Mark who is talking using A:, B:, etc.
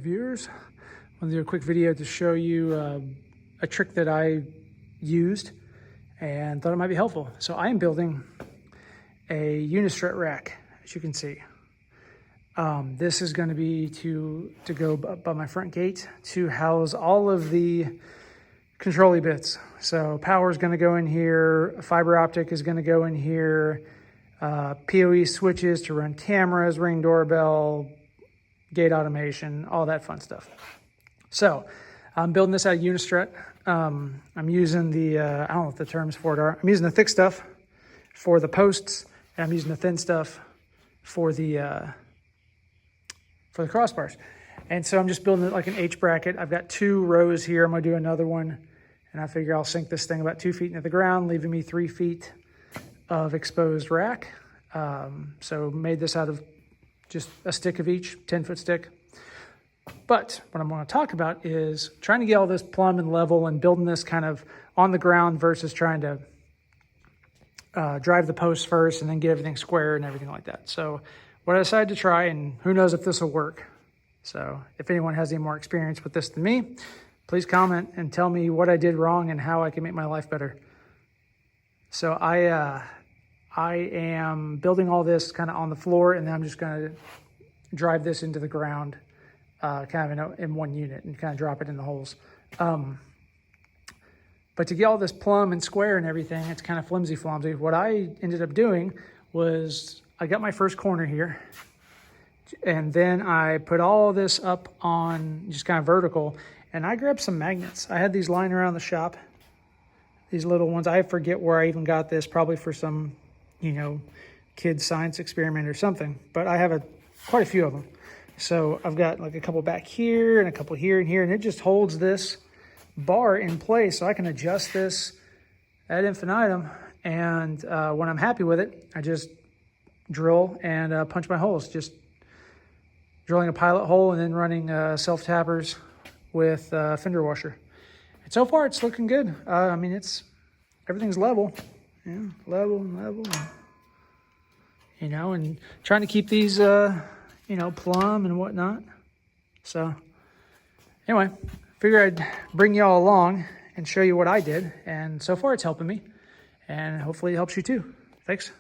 A: viewers, I want to do a quick video to show you a trick that I used and thought it might be helpful. So I am building a Unistrut rack, as you can see. This is going to be to go by my front gate to house all of the control-y bits. So power is going to go in here, fiber optic is going to go in here, PoE switches to run cameras, Ring doorbell, gate automation, all that fun stuff. So I'm building this out of Unistrut. I'm using the, I don't know what the terms for it are. I'm using the thick stuff for the posts, and I'm using the thin stuff for the crossbars. And so I'm just building it like an H bracket. I've got 2 rows here. I'm gonna do another one, and I figure I'll sink this thing about 2 feet into the ground, leaving me 3 feet of exposed rack. So made this out of just a stick of each, 10-foot stick. But what I'm going to talk about is trying to get all this plumb and level and building this kind of on the ground versus trying to drive the posts first and then get everything square and everything like that. So what I decided to try, and who knows if this will work. So if anyone has any more experience with this than me, please comment and tell me what I did wrong and how I can make my life better. So I am building all this kind of on the floor, and then I'm just going to drive this into the ground kind of in one unit and kind of drop it in the holes. But to get all this plumb and square and everything, it's kind of flimsy-flomsy. What I ended up doing was I got my first corner here, and then I put all this up on just kind of vertical, and I grabbed some magnets. I had these lying around the shop, these little ones. I forget where I even got this, probably for some, you know, kid science experiment or something, but I have quite a few of them. So I've got like a couple back here and a couple here and here, and it just holds this bar in place, so I can adjust this ad infinitum. And when I'm happy with it, I just drill and punch my holes, just drilling a pilot hole and then running self-tappers with fender washer. And so far it's looking good. I mean, everything's level, yeah, level, you know, and trying to keep these you know, plumb and whatnot. So anyway, figured I'd bring y'all along and show you what I did. And so far it's helping me, and hopefully it helps you too. Thanks.